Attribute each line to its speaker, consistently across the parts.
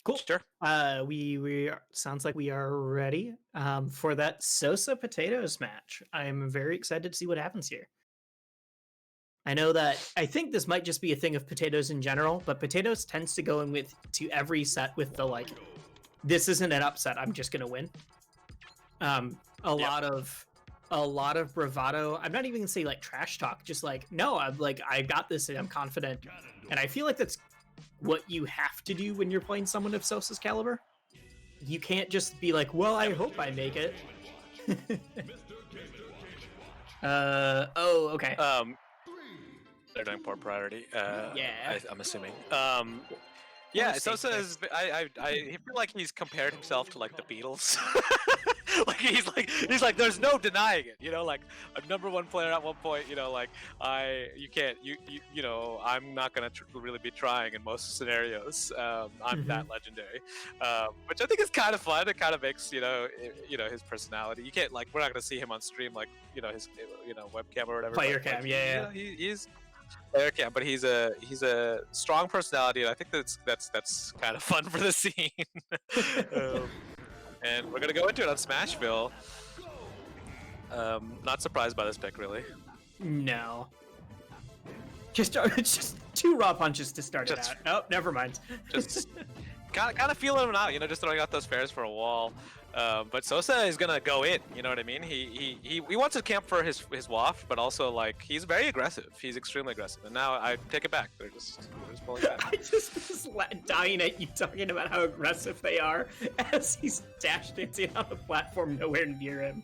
Speaker 1: Cool.
Speaker 2: Sure.
Speaker 1: Sounds like we are ready for that Sosa Potatoes match. I'm very excited to see what happens here. I think this might just be a thing of Potatoes in general, but Potatoes tends to go in with to every set with the like, this isn't an upset, I'm just gonna win. A lot of bravado. I'm not even gonna say like trash talk, just like, no, I'm like, I got this and I'm confident. And I feel like that's what you have to do when you're playing someone of Sosa's caliber. You can't just be like, well, I hope I make it. Okay.
Speaker 2: They're doing poor priority.
Speaker 1: Yeah.
Speaker 2: I'm assuming. Yeah, Sosa is. I feel like he's compared himself to like the Beatles. He's like, there's no denying it. You know, like a #1 player at one point. You know, like you know, I'm not gonna really be trying in most scenarios. I'm that legendary, which I think is kind of fun. It kind of makes you know his personality. You can't like, we're not gonna see him on stream like his webcam or whatever.
Speaker 1: Player cam, yeah.
Speaker 2: He's player cam, but he's a strong personality, and I think that's kind of fun for the scene. And we're gonna go into it on Smashville. Not surprised by this pick, really.
Speaker 1: No. Just 2 raw punches to start it out. Oh, never mind.
Speaker 2: Just kind of feeling him out, just throwing out those fairs for a wall. But Sosa is gonna go in. You know what I mean? He wants to camp for his waft, but also like he's very aggressive. He's extremely aggressive. And now I take it back. They're just pulling back.
Speaker 1: I just was dying at you talking about how aggressive they are as he's dash dancing on a platform nowhere near him.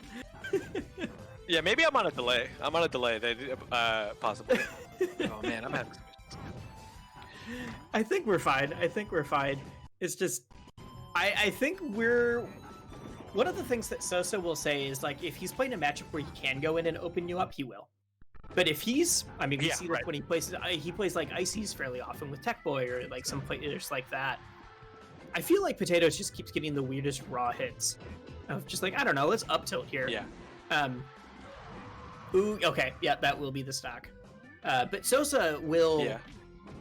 Speaker 2: Yeah, maybe I'm on a delay. They possibly. Oh man, I'm having.
Speaker 1: I think we're fine. It's just, I think we're. One of the things that Sosa will say is like, if he's playing a matchup where he can go in and open you up, he will. But if he's, we see like when he plays like Ices fairly often with Tech Boy or like some players like that. I feel like Potatoes just keeps getting the weirdest raw hits of just like, I don't know, let's up tilt here.
Speaker 2: Yeah.
Speaker 1: Ooh, okay, yeah, that will be the stock. But Sosa will. Yeah.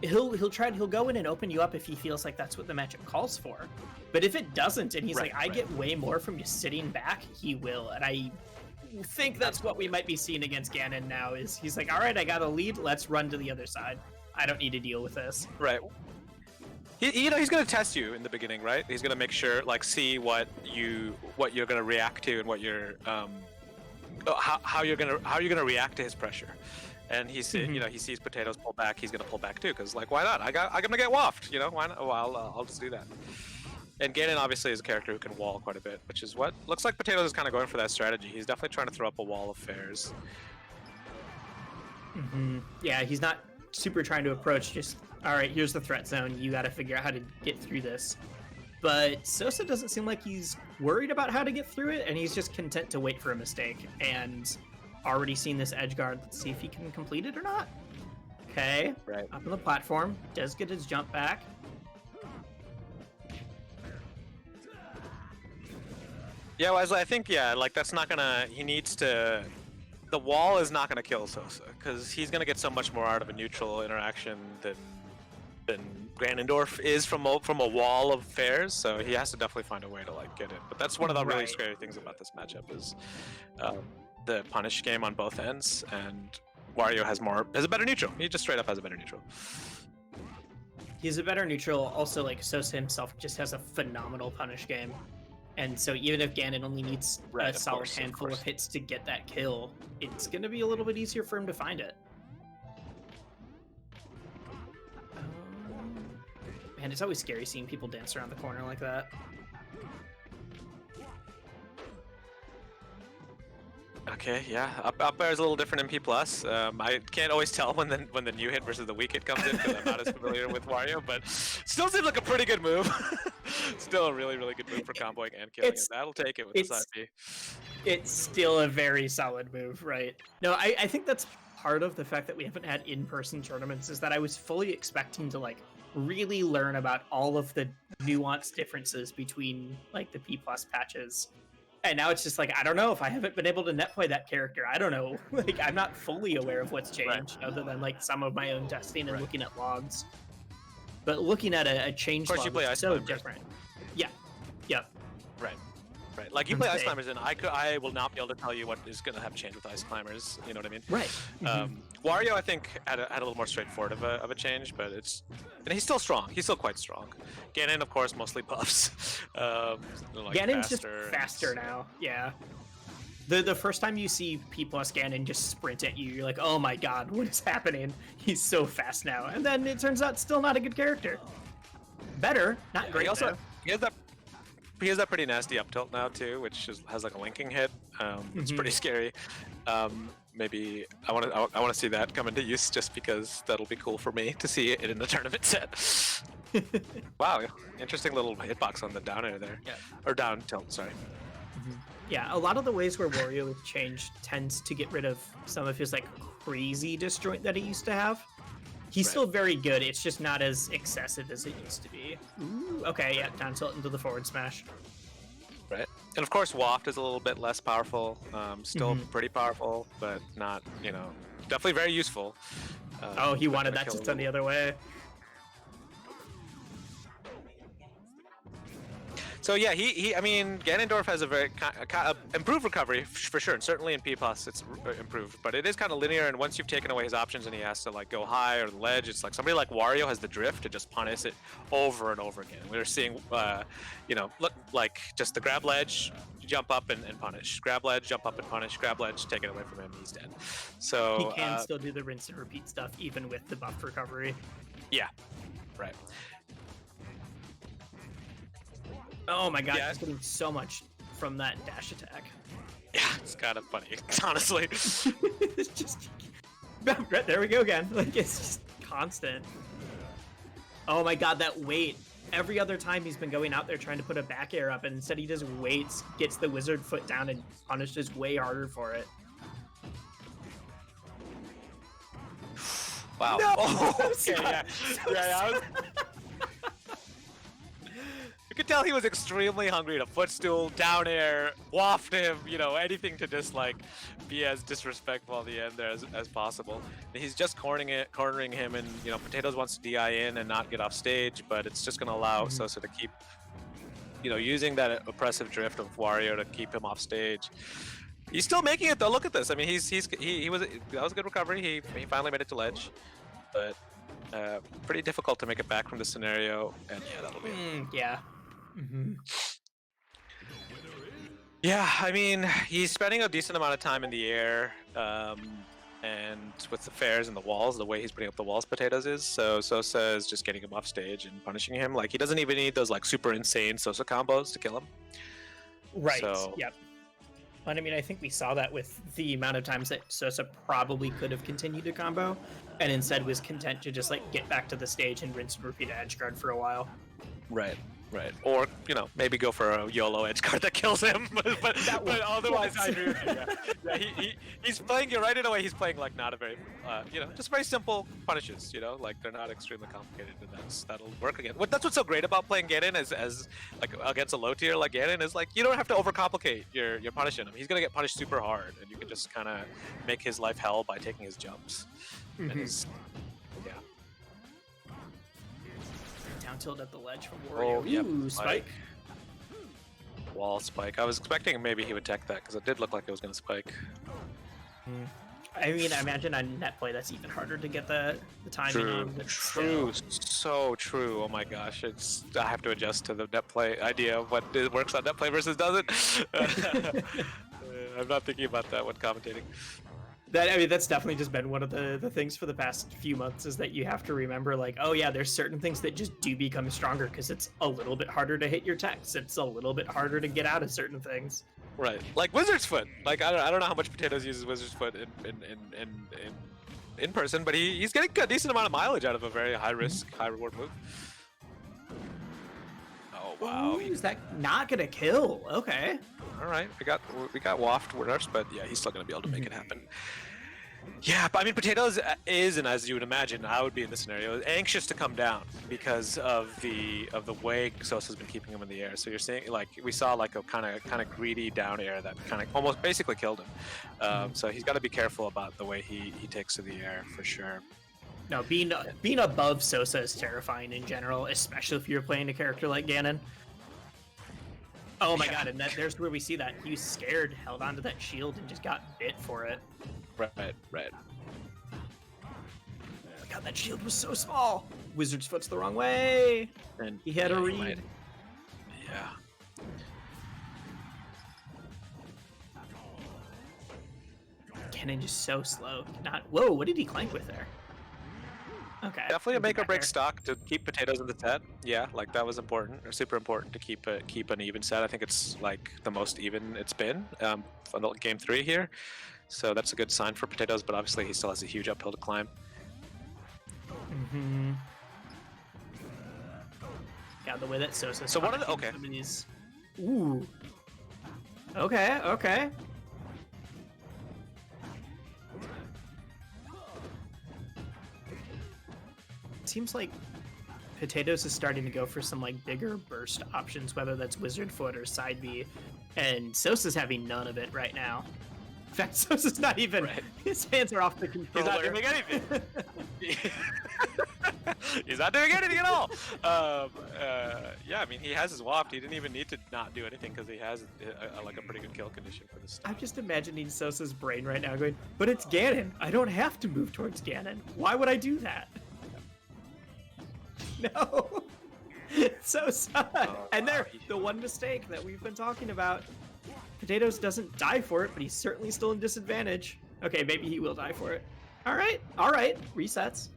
Speaker 1: He'll go in and open you up if he feels like that's what the matchup calls for. But if it doesn't, and he's I get way more from just sitting back, he will. And I think that's what we might be seeing against Ganon now. Is he's like, all right, I got a lead, let's run to the other side. I don't need to deal with this.
Speaker 2: Right. He's gonna test you in the beginning, right? He's gonna make sure, like, see what you're gonna react to and what you're how you're gonna react to his pressure. And he sees Potatoes pull back, he's gonna pull back too, because like, why not? I'm gonna get waffed, why not? Well, I'll just do that. And Ganon obviously is a character who can wall quite a bit, which is what looks like Potatoes is kind of going for that strategy. He's definitely trying to throw up a wall of fairs.
Speaker 1: Yeah, he's not super trying to approach, just, all right, here's the threat zone, you gotta figure out how to get through this. But Sosa doesn't seem like he's worried about how to get through it, and he's just content to wait for a mistake. And already seen this edge guard. Let's see if he can complete it or not. Okay,
Speaker 2: right.
Speaker 1: Up on the platform, does get his jump back.
Speaker 2: Yeah, Wesley, I think, like that's not gonna, the wall is not gonna kill Sosa, because he's gonna get so much more out of a neutral interaction than Ganondorf is from a wall of fairs, so he has to definitely find a way to like get it. But that's one of the really scary things about this matchup is the punish game on both ends, and Wario has a better neutral. He just straight up has a better neutral.
Speaker 1: He's a better neutral. Also, like Sosa himself just has a phenomenal punish game. And so even if Ganon only needs a solid handful of hits to get that kill, it's going to be a little bit easier for him to find it. Man, it's always scary seeing people dance around the corner like that.
Speaker 2: Okay, yeah. Up air is a little different in P+. I can't always tell when the new hit versus the weak hit comes in because I'm not as familiar with Wario, but still seems like a pretty good move. Still a really, really good move for comboing and killing it. That'll take it with the side B.
Speaker 1: It's still a very solid move, right? No, I think that's part of the fact that we haven't had in-person tournaments is that I was fully expecting to like really learn about all of the nuanced differences between like the P+ patches. And now it's just like, I don't know if I haven't been able to net play that character. I don't know. Like, I'm not fully aware of what's changed other than like some of my own testing and looking at logs. But looking at a change log is so different. Yep.
Speaker 2: Right. Right. Like you play Ice Climbers, and I will not be able to tell you what is going to have changed with Ice Climbers. You know what I mean?
Speaker 1: Right.
Speaker 2: Wario, I think, had a little more straightforward of a change, but and he's still strong. He's still quite strong. Ganon, of course, mostly buffs. Like
Speaker 1: Ganon's just faster now. Yeah. The first time you see P+ Ganon just sprint at you, you're like, oh my god, what is happening? He's so fast now. And then it turns out still not a good character. Better, not great.
Speaker 2: He has that pretty nasty up tilt now too, which has like a linking hit. It's pretty scary. Maybe I want to see that come into use just because that'll be cool for me to see it in the tournament set. Wow, interesting little hitbox on the down air there.
Speaker 1: Yeah.
Speaker 2: Or down tilt, sorry.
Speaker 1: Yeah, a lot of the ways where Wario changed tends to get rid of some of his like crazy disjoint that he used to have. He's still very good, it's just not as excessive as it used to be. Ooh, okay, yeah, down tilt into the forward smash.
Speaker 2: Right. And of course, Waft is a little bit less powerful. Still pretty powerful, but not, definitely very useful.
Speaker 1: Oh, he wanted that to turn the other way.
Speaker 2: So yeah, I mean, Ganondorf has a very improved recovery for sure, and certainly in P+ it's improved. But it is kind of linear, and once you've taken away his options and he has to like go high or the ledge, it's like somebody like Wario has the drift to just punish it over and over again. We're seeing, look like just the grab ledge, jump up and punish, grab ledge, jump up and punish, grab ledge, take it away from him, he's dead. So
Speaker 1: he can still do the rinse and repeat stuff even with the buffed recovery.
Speaker 2: Yeah, right.
Speaker 1: Oh my god, he's getting so much from that dash attack.
Speaker 2: Yeah, it's kind of funny, honestly.
Speaker 1: It's just... There we go again. Like, it's just constant. Oh my god, that wait. Every other time he's been going out there trying to put a back air up, and instead he just waits, gets the wizard foot down, and punishes way harder for it.
Speaker 2: Wow.
Speaker 1: No!
Speaker 2: Oh, okay, yeah. You could tell he was extremely hungry to footstool, down air, waft him, anything to just like be as disrespectful at the end there as possible. And he's just cornering him, and Potatoes wants to DI in and not get off stage, but it's just going to allow Sosa to keep, using that oppressive drift of Wario to keep him off stage. He's still making it though. Look at this. I mean, that was a good recovery. He finally made it to ledge, but pretty difficult to make it back from this scenario. And yeah, that'll be it.
Speaker 1: Yeah.
Speaker 2: Yeah, I mean, he's spending a decent amount of time in the air, and with the fairs and the walls, the way he's putting up the walls, Potatoes is. So Sosa is just getting him off stage and punishing him. Like, he doesn't even need those like super insane Sosa combos to kill him.
Speaker 1: Right. So... Yep. But I mean, I think we saw that with the amount of times that Sosa probably could have continued to combo, and instead was content to just like get back to the stage and rinse and repeat edge guard for a while.
Speaker 2: Right. Right. Or, maybe go for a YOLO edge card that kills him. but otherwise, I agree with you. Yeah, he's playing, you're right in a way, he's playing like not a very, just very simple punishes, like they're not extremely complicated, and that'll work again. That's what's so great about playing Ganon as like against a low tier like Ganon is like, you don't have to overcomplicate your punishing him. He's going to get punished super hard, and you can just kind of make his life hell by taking his jumps. And
Speaker 1: down tilt at the ledge from Wario.
Speaker 2: Oh, yep.
Speaker 1: Ooh, spike.
Speaker 2: Wall spike. I was expecting maybe he would tech that because it did look like it was going to spike.
Speaker 1: I mean, I imagine on net play that's even harder to get the timing on.
Speaker 2: True. So true. Oh my gosh, I have to adjust to the net play idea of what works on net play versus doesn't. I'm not thinking about that when commentating.
Speaker 1: That's definitely just been one of the things for the past few months, is that you have to remember, like, oh yeah, there's certain things that just do become stronger because it's a little bit harder to hit your techs. It's a little bit harder to get out of certain things.
Speaker 2: Right, like Wizard's Foot. Like I don't know how much Potatoes uses Wizard's Foot in person, but he's getting a decent amount of mileage out of a very high risk, high reward move. Oh wow,
Speaker 1: is that not gonna kill? Okay.
Speaker 2: All right, we got Waft winners, but yeah, he's still gonna be able to make it happen. Yeah, but I mean, Potatoes is, and as you would imagine, I would be in this scenario, anxious to come down because of the way Sosa's been keeping him in the air. So you're seeing, like, we saw like a kind of greedy down air that kind of almost basically killed him. So he's got to be careful about the way he takes to the air for sure.
Speaker 1: No, being above Sosa is terrifying in general, especially if you're playing a character like Ganon. Oh my god, and there's where we see that. He was scared, held onto that shield, and just got bit for it.
Speaker 2: Right.
Speaker 1: God, that shield was so small. Wizard's foot's the wrong way.
Speaker 2: And
Speaker 1: He had a read.
Speaker 2: Yeah.
Speaker 1: Cannon just so slow. Not. Whoa, what did he clank with there? Okay.
Speaker 2: Definitely a make or break
Speaker 1: there.
Speaker 2: stock to keep potatoes in the set. Yeah, like that was important, or super important to keep an even set. I think it's like the most even it's been for game 3 here. So that's a good sign for potatoes, but obviously he still has a huge uphill to climb.
Speaker 1: Mm-hmm. Yeah, the way that Sosa.
Speaker 2: So one of the
Speaker 1: some of these. Ooh. Okay. Seems like Potatoes is starting to go for some like bigger burst options, whether that's Wizard Foot or Side B, and Sosa's having none of it right now. In fact, Sosa's not even.
Speaker 2: Right.
Speaker 1: His hands are off the
Speaker 2: He's
Speaker 1: controller.
Speaker 2: not doing anything. He's not doing anything at all. Yeah, I mean, he has his waft. He didn't even need to not do anything because he has like a pretty good kill condition for this stuff.
Speaker 1: I'm just imagining Sosa's brain right now going, but it's Ganon. I don't have to move towards Ganon. Why would I do that? No. Sosa. And there, the one mistake that we've been talking about. Potatoes doesn't die for it, but he's certainly still in disadvantage. Okay, maybe he will die for it. All right. Resets.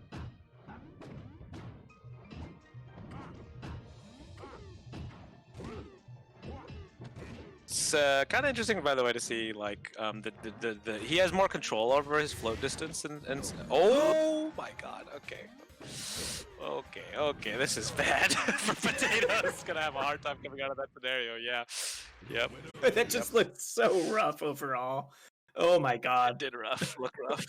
Speaker 2: It's kind of interesting, by the way, to see like he has more control over his float distance and oh my god, okay, this is bad for Potatoes. Gonna have a hard time coming out of that scenario. Yeah, yep.
Speaker 1: That just looked so rough overall. Oh my god.
Speaker 2: It did look rough.